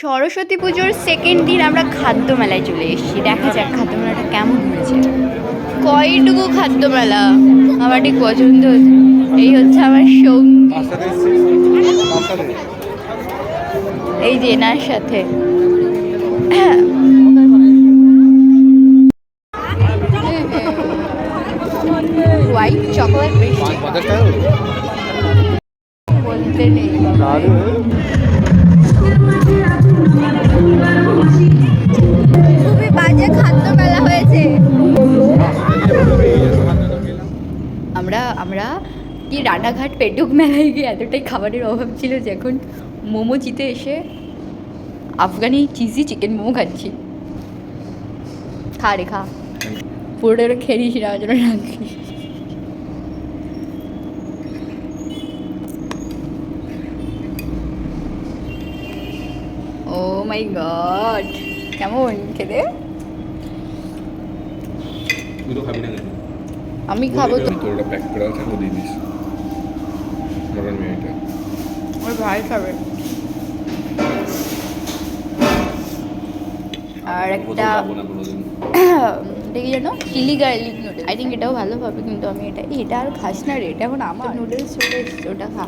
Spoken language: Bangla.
সরস্বতী পুজোর সেকেন্ড দিন আমরা খাদ্য মেলায় চলে এসেছি। দেখা যাক খাদ্য মেলাটা কেমন হয়েছে। কয়টুকু খাদ্য মেলা আমার ঠিক পছন্দ হচ্ছে। এই হচ্ছে আমার সঙ্গী, এই যে এনার সাথে। হোয়াইট চকোলেট মিষ্টি বলতে নেই। খুবই বাজে খাদ্য মেলা হয়েছে। আমরা আমরা কি রানাঘাট পেটুক মেলায় গিয়ে এতটাই খাবারের অভাব ছিল যে এখন মোমো চিতে এসে আফগানি চিজি চিকেন মোমো খাচ্ছি। খা রে খা, পুরোটা ওরা খেয়ে নিস না জন্য রাখিস। ও মাই গড, কেমন খেতে? আমি খাবো তো। তোর প্যাক করে আছে ও দিয়ে দিস মটন মিয়াটা ওর ভাই খাবে। আর একটা দেখি জানো chilli garlic noodles, I think এটাও ভালো হবে, কিন্তু আমি এটা আর খাস না রে, এটা এখন আমার নুডলস চলে এসছে, ওটা খা।